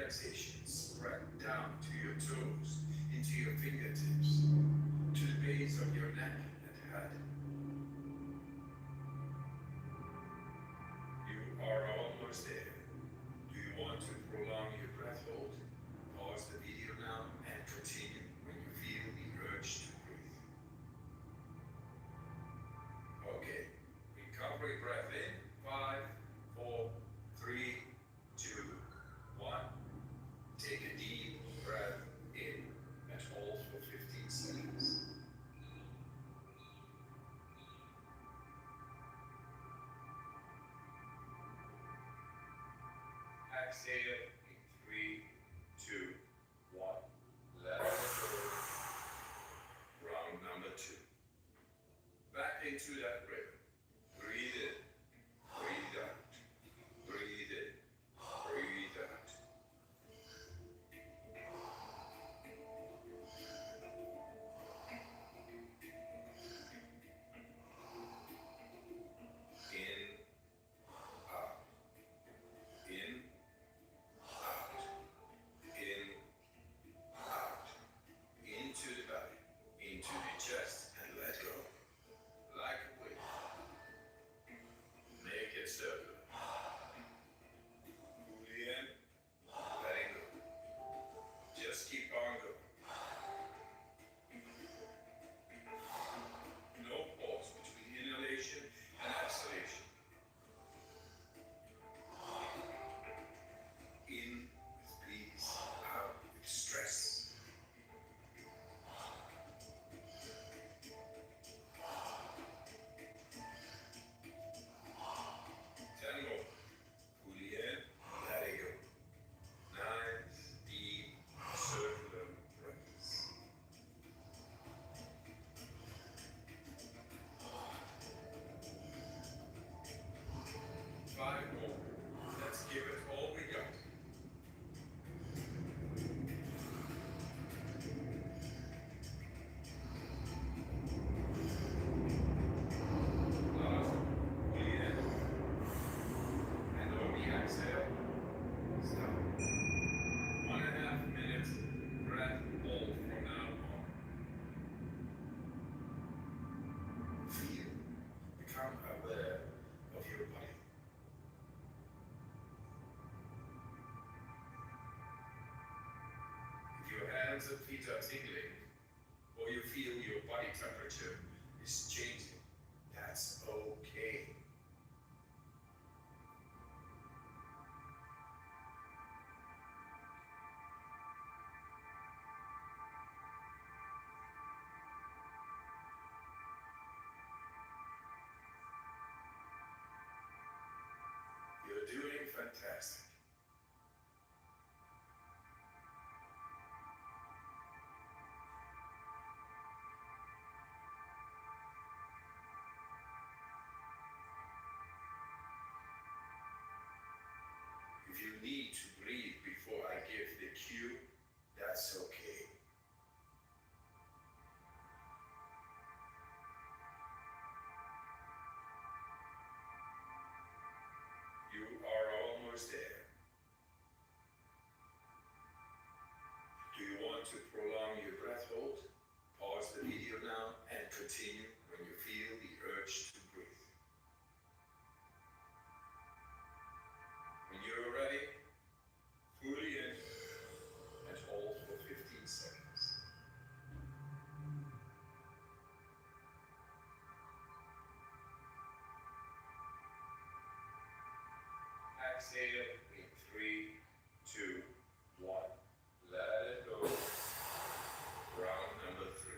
relaxation spread down to your toes, into your fingertips, to the base of your neck and head. You are almost there. Do you want to prolong your breath hold? Pause the video now and continue when you feel the urge to breathe. Okay, recovery breath in. 5, 4, 3, 2, 1. Take a deep breath in and hold for 15 seconds. Exhale in 3, 2, 1. Let it go. Round number 2. Back into that rhythm. Breathe in. Breathe out. Breathe in. Breathe out. In, out. In, out. In, out. Into the belly. Into the chest and let go. Like a wave. Make it circular. Fully in, letting go. Just keep on going. No pause between inhalation and exhalation. In with peace, out with stress. Ten more. Fully in, letting go. Nice, deep, circular breaths. 5 more. Let's give it all we got. Last, fully in. And on the exhale, stop. 1.5 minutes, breath hold from now on. Feel, become aware of your body. If your hands and feet are tingling, or you feel your body temperature is changing, that's okay. You're doing fantastic. If you need to breathe before I give the cue, that's okay. You are almost there. Do you want to prolong your breath hold? Pause the video now and continue when you feel the urge to breathe. When you're ready, fully in and hold for 15 seconds. Exhale in 3, 2, 1. Let it go. Round number 3.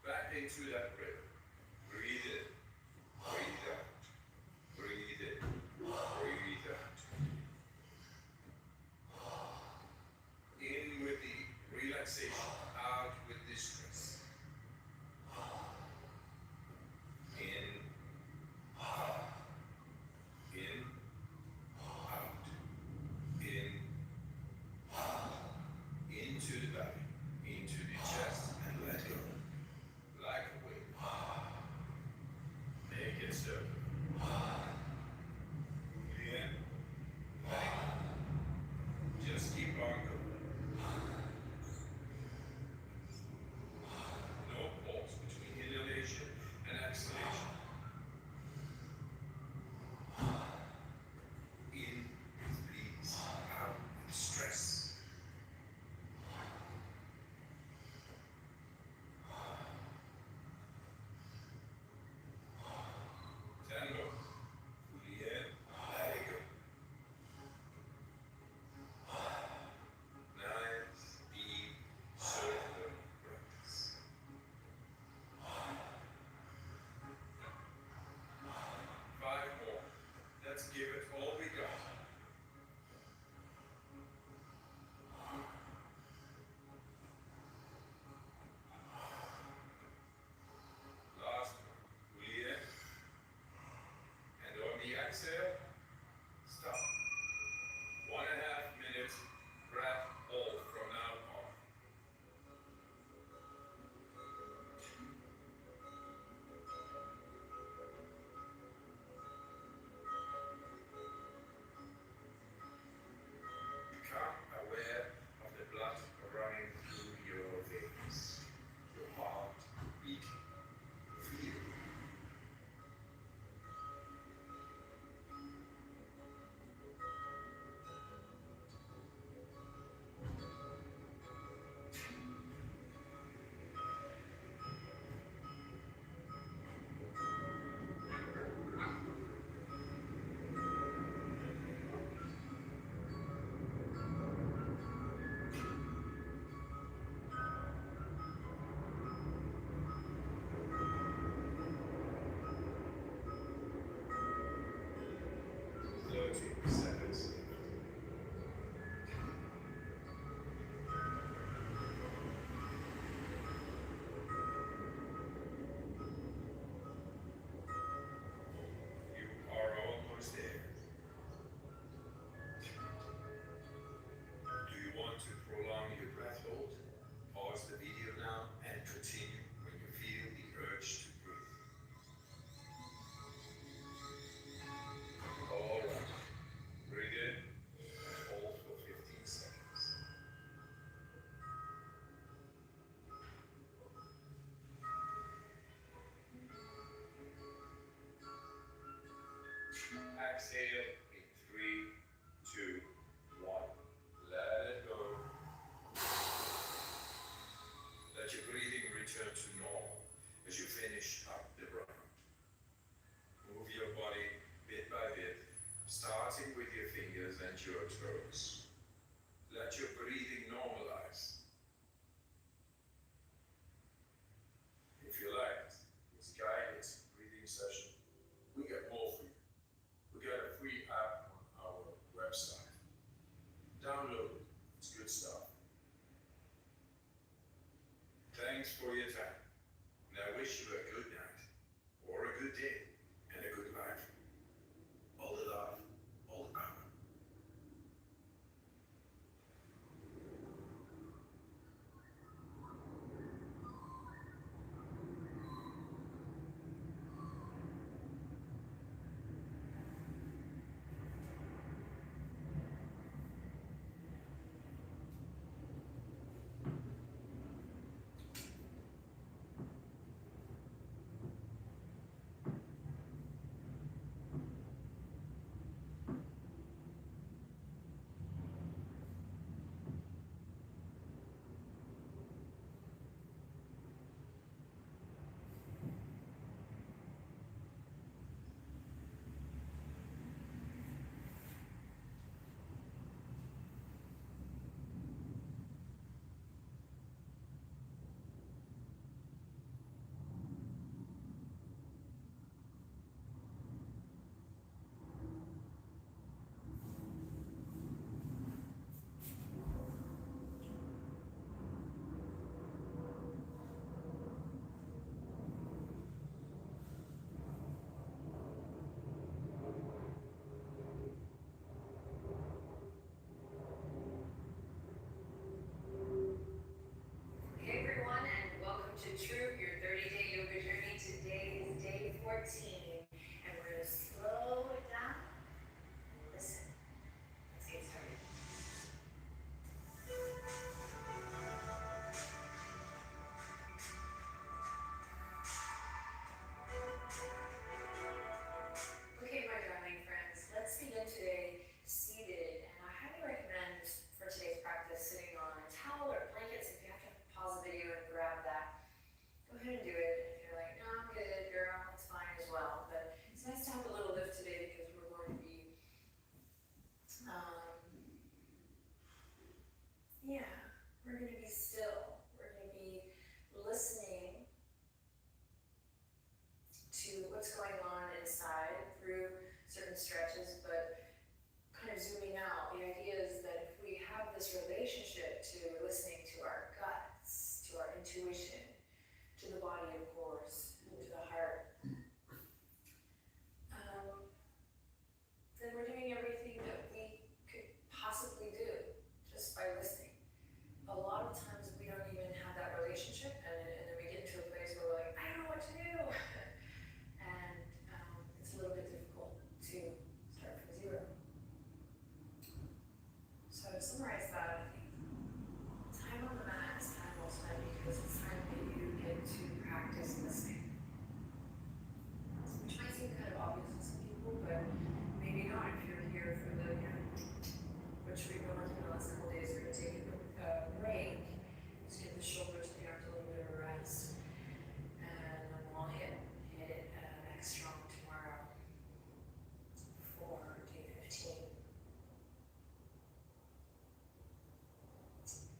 Back into that rhythm. Breathe in. Breathe out. Breathe in. Breathe out. In with the relaxation. Out with the stress. In. Out. In. continue when you feel the urge to breathe. All right. Breathe in and hold for 15 seconds. Exhale in 3, 2, 1. Let it go. Let your breathing return to normal as you finish up the round. Move your body bit by bit, starting with your fingers and your toes. Let your breathing normalize. If you like this guided breathing session, we got more for you. We got a free app on our website. Download it. It's good stuff. Thanks for your time. And I wish you a good night, or a good day, and a good life. All the love, all the power. True, your 30-day yoga journey. Today is day 14, and we're going to slow it down and listen. Let's get started. Okay, my darling friends, let's begin today seated, and I highly recommend for today's practice sitting on a towel or blankets. If you have to pause the video and grab that, go ahead and do it. If you're like, no, I'm good, girl, it's fine as well. But it's nice to have a little lift today because we're going to be, we're going to be still. We're going to be listening to what's going on inside through certain stretches, but kind of zooming out. The idea is that if we have this relationship to listening to our guts, to our intuition, to the body, of course, and to the heart, then we're doing everything that we could possibly do just by listening. A lot of times we don't even have that relationship, and then we get into a place where we're like, I don't know what to do. And it's a little bit difficult to start from zero. So to summarize that, I think time on the mat is time well spent because it's time that you get to practice listening. Which might seem kind of obvious to some people, but maybe not if you're here for the, which we've been working on the last couple of days. We're going to take a break, just give the shoulders and the arms a little bit of a rest, and then we'll hit it next strong tomorrow for day 15.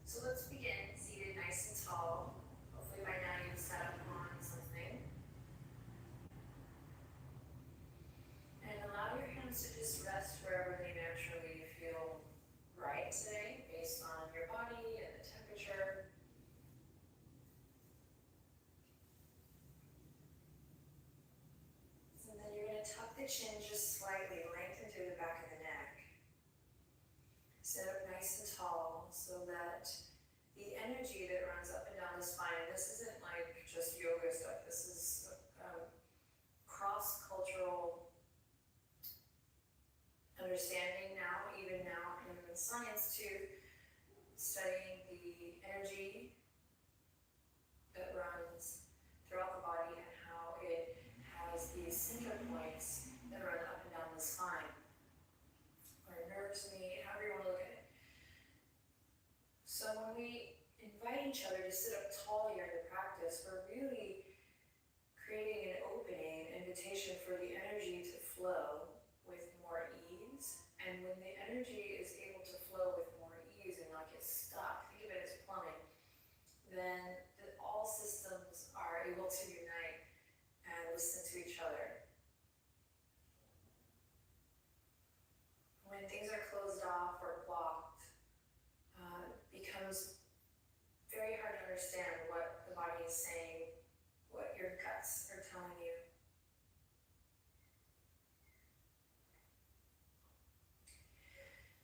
So let's begin seated nice and tall. Hopefully by now you've sat up on something. And allow your hands to just rest wherever they naturally feel right today, based on your body and the temperature. So then you're going to tuck the chin just slightly, lengthen through the back of the neck. Sit up nice and tall so that the energy that runs up and down the spine, this isn't like understanding now, even now in science too, studying the energy that runs throughout the body and how it has these center points that run up and down the spine, or nerves meet, however you want to look at it. So when we invite each other to sit up tall here in the practice, we're really creating an opening, an invitation for the energy to flow with more ease. And when the energy is able to flow with more ease and not get stuck, think of it as plumbing, then all systems are able to unite and listen to each other. When things are closed off or blocked, it becomes very hard to understand what the body is saying, what your guts are telling you.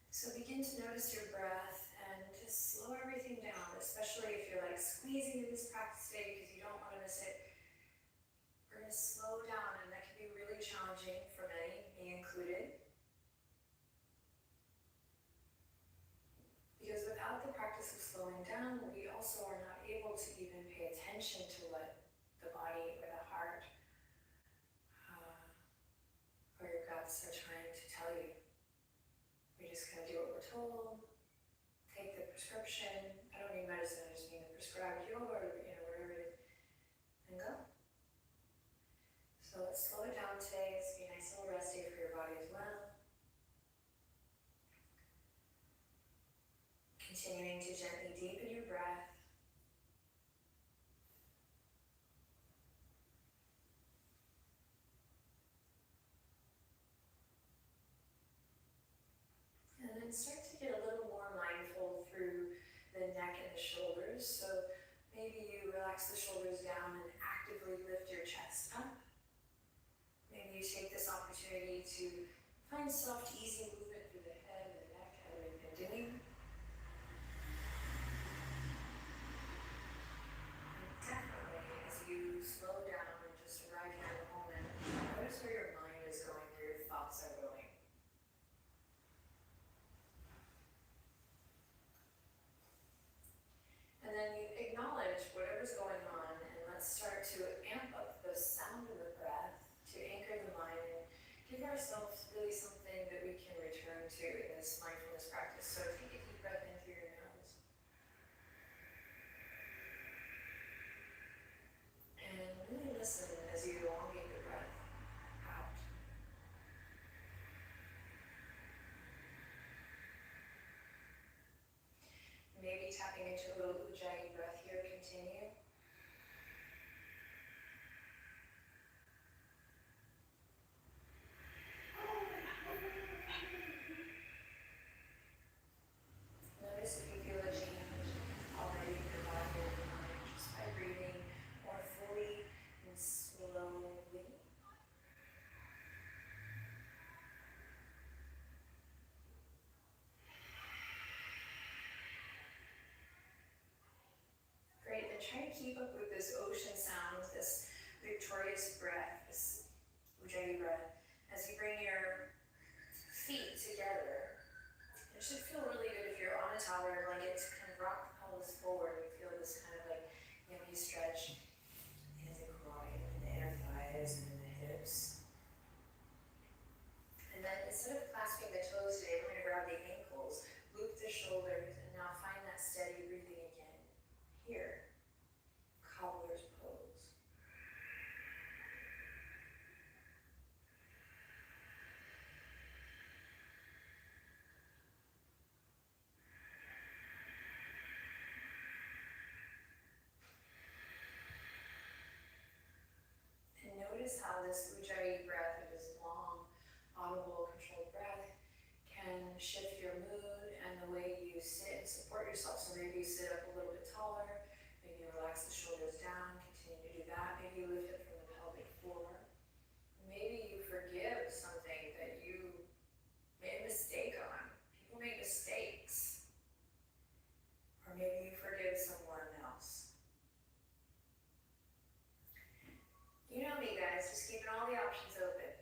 So begin to notice your breath and just slow everything down, especially if you're like squeezing in this practice day because you don't want to miss it. We're going to slow down, and that can be really challenging for many, me included. Because without the practice of slowing down, we also are not able to even pay attention to what the body or the heart or your guts are trying to tell you. We just kind of do what we're told, take the prescription. I don't need medicine, I just need the prescribed yoga or whatever it is, and go. So let's slow it down today. It's be a nice little rest day for your body as well. Continuing to gently deepen your breath. And then start to get a little more mindful through the neck and the shoulders. So maybe you relax the shoulders down and actively lift your chest up. Maybe you take this opportunity to find soft, easy movement through the head and the neck, as we've been doing. Definitely, as you slow down and just arrive here in the moment, notice where your mind is going, where your thoughts are going. And then you acknowledge whatever's going on, and let's start to amp up the sound of the breath to anchor the mind and give ourselves really something that we can return to in this mindfulness practice. So take a deep breath in through your nose. And really listen as you elongate the breath out. Maybe tapping into a little ujjayi breath here, continue. Notice if you feel a change already in your body or your mind just by breathing more fully and slowly. Great, then try to keep up with this ocean sound, this victorious breath, this ujjayi breath. As you bring your feet together, it should feel really good if you're on a towel or a blanket to kind of rock the pelvis forward. You feel this kind of like yummy stretch in the groin, in the inner thighs, and in the hips. And then instead of clasping the toes today, we're going to grab the ankles, loop the shoulders, and now find that steady breathing again. Here, cobbler's pose. And notice how this ujjayi breath, or this long, audible, controlled breath, can shift your mood and the way you sit and support yourself. So maybe you sit up a little bit taller, maybe you relax the shoulders down, continue to do that. Maybe you lift it from the pelvic floor. Maybe you forgive something that you made a mistake on. People make mistakes. Or maybe you forgive someone else. You know me, guys, just keeping all the options open.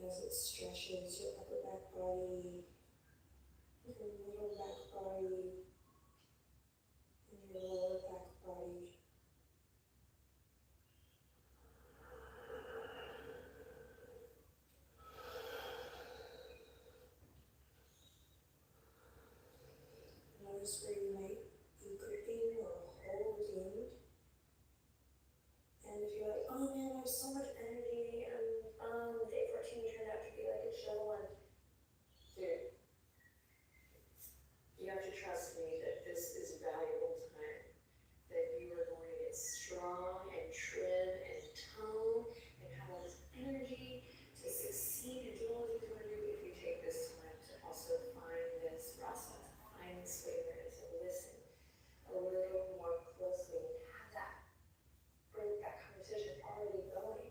as it stretches your upper back body, your middle back body, and your lower back body. Notice where you might be gripping or holding. And if you're like, oh man, I have so much energy, and day 14 turned out to be like a chill one. Dude, you have to trust me that this is valuable time. That you are going to get strong and trim and tone and have all this energy to succeed and do all the things you want to do if you take this time to also find this rasa, find this flavor, and to listen a little more closely and have that, bring that conversation already going.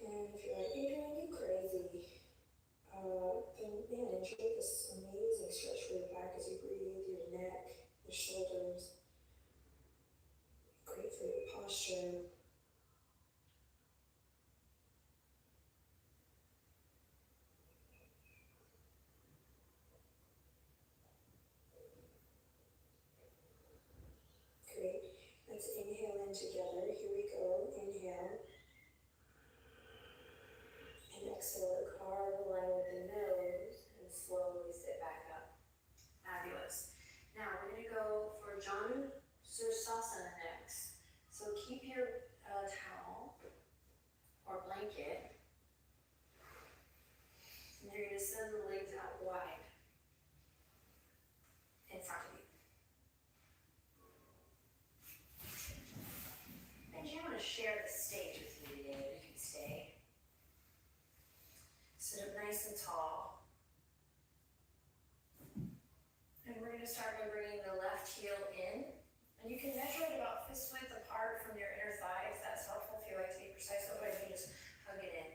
And if you're like, Adriene, you crazy, then man, enjoy this amazing stretch for your back as you breathe, your neck, your shoulders. Great for your posture. Great. Let's inhale in together. Here we go. Inhale. And exhale, carve a line with the nose and slowly sit back up. Fabulous. Now we're going to go for Janu Sirsasana next. So keep your towel or blanket. And you're going to send the legs out wide in front of you. And I want to share the stage with you today. You can stay. Sit up nice and tall. And we're going to start by bringing the left heel in. And you can measure it about fist width apart from your inner thigh if that's helpful, if you like to be precise. Otherwise, you can just hug it in.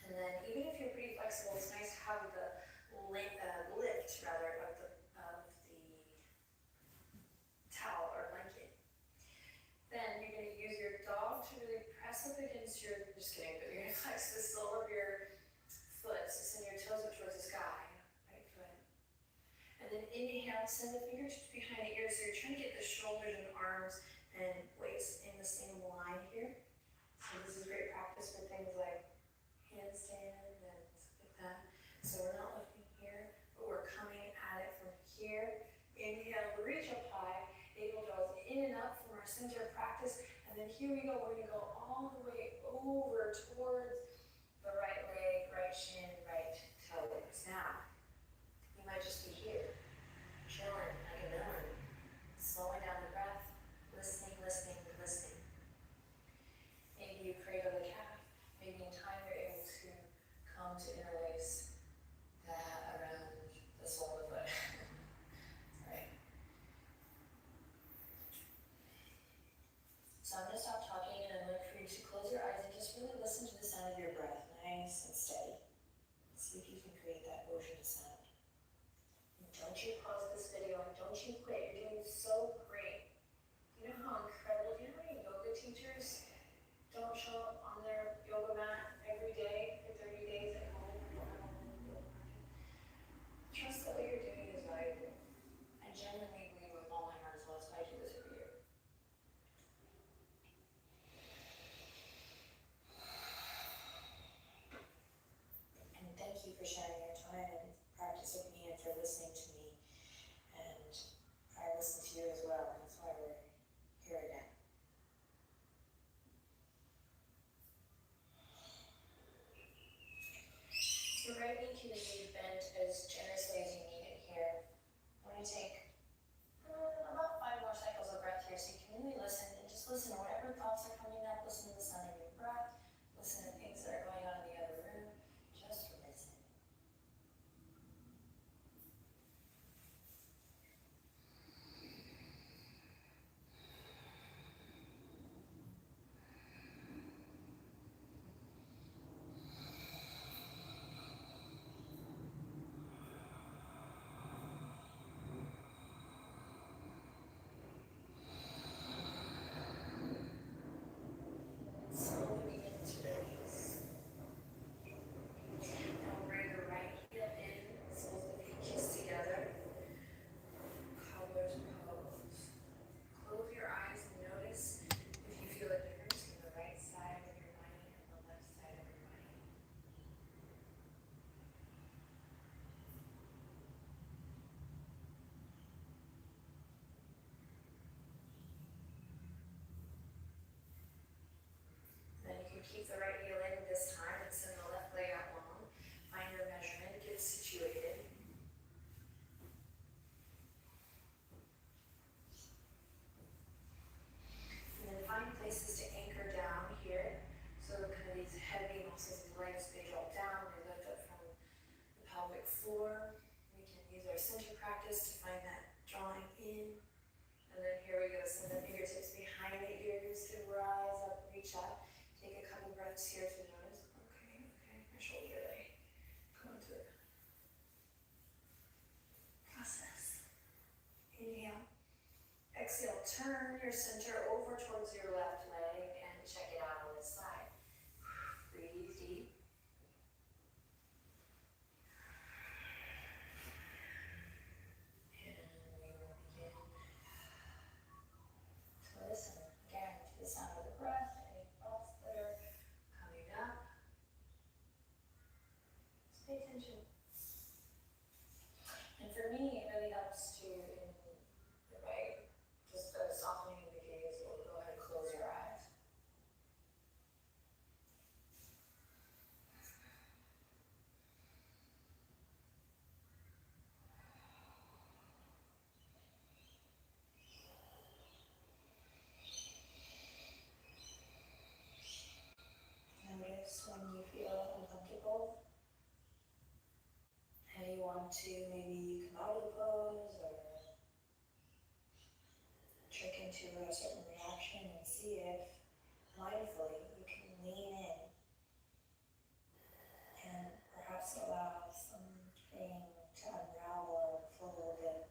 And then even if you're pretty flexible, it's nice to have the lift rather of the towel or blanket. Then you're going to use your dog to really press up against your, just kidding, but you're going to flex the sole of your foot, so send your toes up towards the sky, right foot. And then inhale, send the fingertips behind the ears, so you're trying to get the shoulders and arms and waist in the same line here. So this is great practice for things like handstand and stuff like that. So we're not looking here, but we're coming at it from here. Inhale, reach up high, able to in and up from our center of practice. And then here we go, we're going to go all the way over towards the right leg, right shin, right toes. Now, you might just be here, chilling like a villain, slowing down the breath, listening, listening, listening. Maybe you cradle the calf. Maybe in time you're able to come to interlace that around the sole of the foot. Right. So I'm going to stop talking and I'm going for you to close your eyes and just really listen to the sound of your breath, nice and steady. exhale, turn your center over towards your left leg and check it out on this side. Breathe deep. And we will begin to listen again to the sound of the breath, any thoughts that are coming up. Just pay attention. And for me, it really helps to, right, just softening the gaze, or go ahead and close your eyes. Notice when you feel uncomfortable, and you want to maybe come out of the pose or trick into a certain reaction, and see if mindfully you can lean in and perhaps allow something to unravel or fold that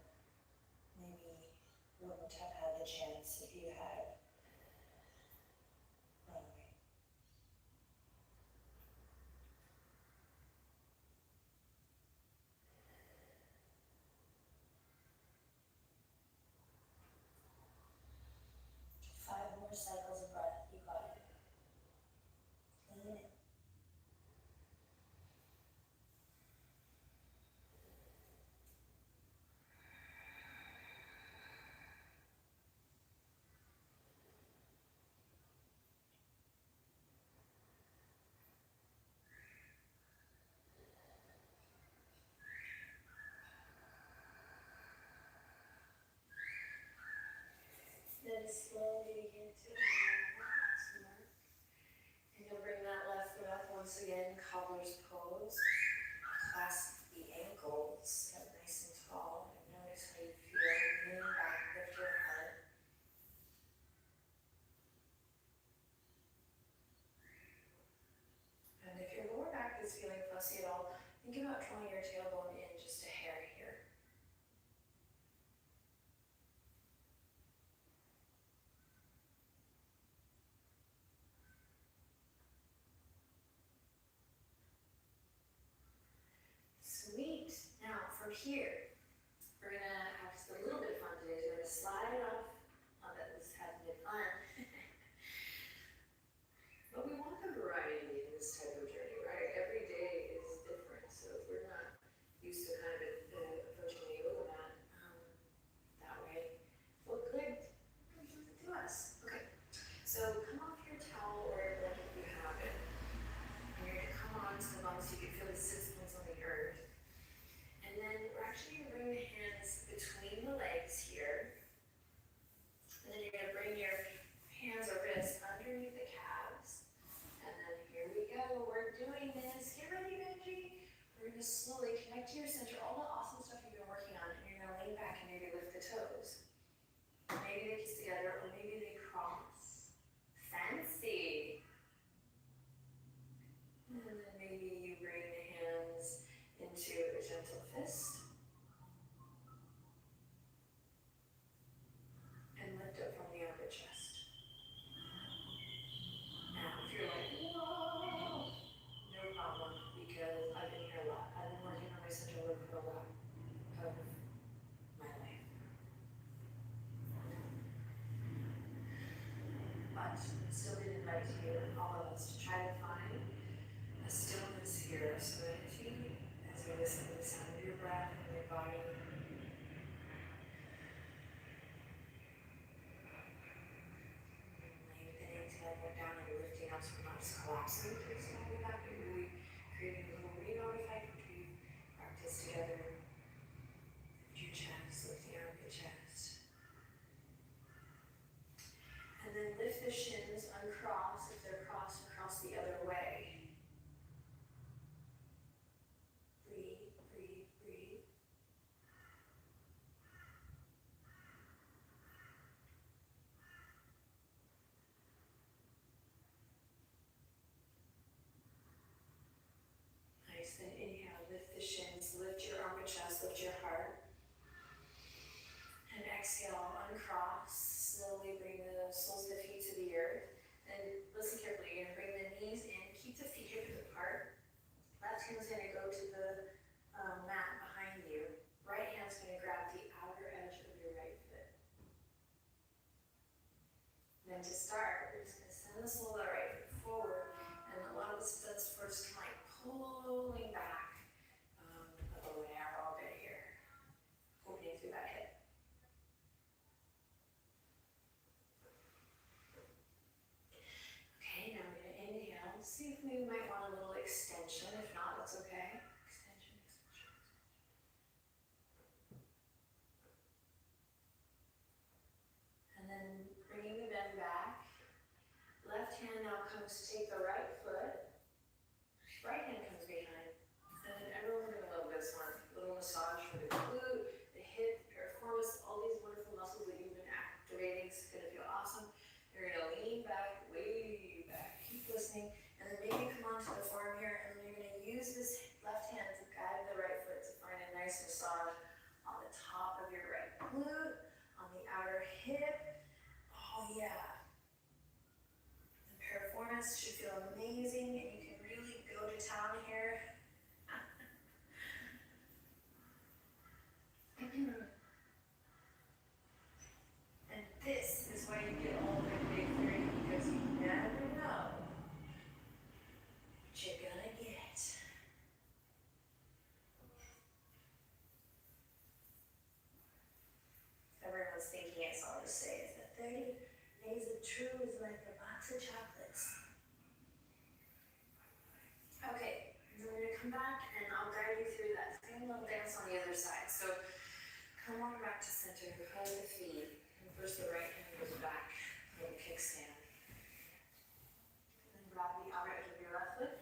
maybe wouldn't have had the chance if you had run away. Five more cycles of breath, you got it. Lean in. Then slowly begin to relax. And you'll bring that left foot up once again, cobbler's pose. Clasp the ankles, sit up nice and tall, and notice how you feel. Lean back, lift your heart. And if your lower back is feeling fussy at all, think about drawing your tailbone in just a hair here. Sweet. Now from here, we're gonna have just a little bit of fun today. We're gonna slide off. Not that this hasn't been fun. But we want the variety in this type of journey, right? Every day is different. So if we're not used to kind of approaching the yoga mat that way, look good to us. Okay. So come off your towel or your blanket if you have it. And you're gonna come on to the bum so you can feel the 6 points on the earth. And then we're actually gonna bring the hands between the legs here. And then you're gonna bring your hands or wrists underneath the calves. And then here we go, we're doing this. Get ready, Benji. We're gonna slowly connect to your center, all the awesome stuff you've been working on, and you're gonna lean back and maybe lift the toes. Maybe they kiss together, or maybe they cross. Fancy. And then maybe you bring the hands into a gentle fist. And lift up from the upper chest. Now, if you're like, whoa, no problem, because I've been here a lot. I've been working on my central limb for a lot of my life. But I still did invite you, all of us, to try to find a stillness here, serenity, as you listen to the sound of your breath and your body. Lengthening till I go down and lifting up, so we're not just collapsing to the small back, but really creating a little rebound effect, which we've practiced together. Lift your chest, lift the armpit chest. And then lift the shins, uncross if they're crossed, and cross the other way. Breathe, breathe, breathe. Nice, then inhale, lift the shins, lift your armpit chest, lift your heart. And exhale, uncross. Slowly bring the soles of the feet to the earth. And listen carefully, you're gonna bring the knees in, keep the feet hip width apart. Left hand's gonna go to the mat behind you. Right hand's gonna grab the outer edge of your right foot. Then to start, we're just gonna send the sole of the right foot forward. And a lot of this does first kind of like pulling back a bow and arrow a bit here. Opening through that hip. Okay, now we're going to inhale. See if we might want a little extension. If not, that's okay. Extension, extension, extension. And then bringing the bend back. Left hand now comes to take the right foot. Right hand comes behind. And then everyone's going to love this one. A little massage for the glute, the hip, piriformis, all these wonderful muscles that you've been activating. It's going to feel awesome. You're going to lean back, way back. Keep listening. And then maybe come onto the forearm here. And then you're going to use this left hand to guide the right foot to find a nice massage on the top of your right glute, on the outer hip. Oh yeah. The piriformis should feel amazing, and you can really go to town here. And this is why you get older in big 30, because you never know what you're gonna get. Everyone's thinking it, so I'll just say it. The 30 days of true is like a box of chocolates. Okay, then we're gonna come back and I'll guide you through that same little dance on the other side. So come on back to center, hug the feet. And first the right hand goes back, little kickstand. Then grab the outer edge of your left foot.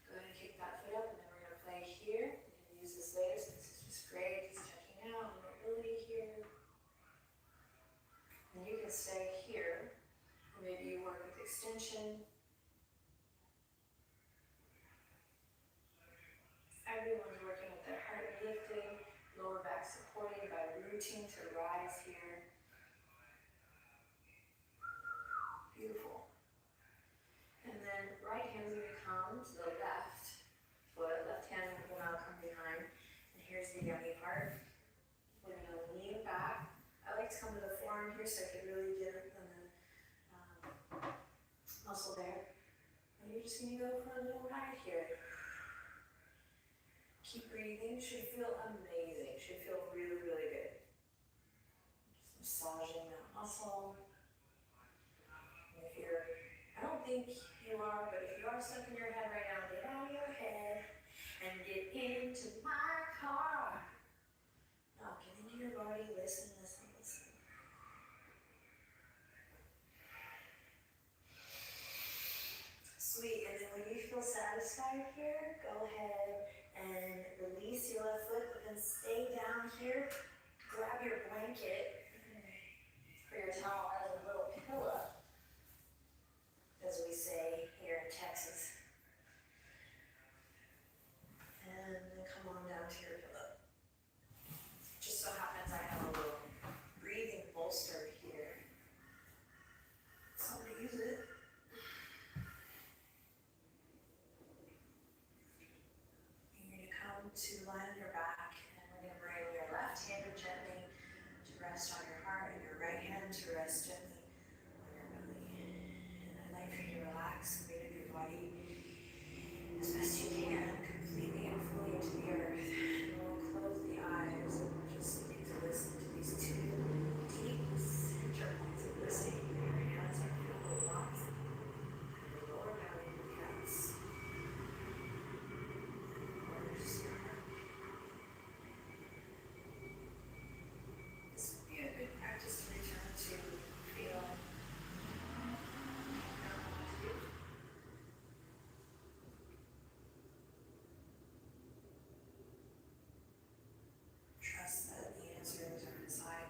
Go ahead and kick that foot up, and then we're gonna play here. You can use this later, so this is just great. Just checking out mobility here. And you can stay here. Or maybe you work with extension. Everyone's working with their heart lifting, lower back supporting by rooting to rise here. Beautiful. And then right hand's going to come to the left foot. Left hand will now come behind. And here's the yummy part. We're going to lean back. I like to come to the forearm here so I can really get the muscle there. And you're just going to go for a little ride here. Keep breathing. Should feel amazing. Should feel really, really good. Just massaging that muscle. And if you're, I don't think you are, but if you are stuck in your head right now, get out of your head and get into my car. Now get into your body. Listen, listen, listen. Sweet. And then when you feel satisfied here, go ahead and release your left foot, but then stay down here. Grab your blanket or your towel as a little pillow, as we say here in Texas. And then come on down to your pillow. Just so happens I have a little breathing bolster here. So I'm going to use it. To lie on your back, and we're going to bring your left hand gently to rest on your heart and your right hand to rest gently on your belly. And I'd like for you to relax and breathe your body as best you can, completely and fully into the earth. And we'll close the eyes and just need to listen to these two deep center points of listening. Your hands are filled with lots of lower belly counts. Trust that the answers are inside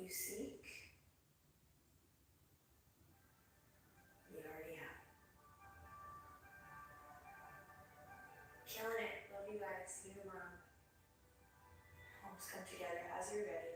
you seek, you already have. Killing it. Love you guys. See you tomorrow. Almost come together as you're ready.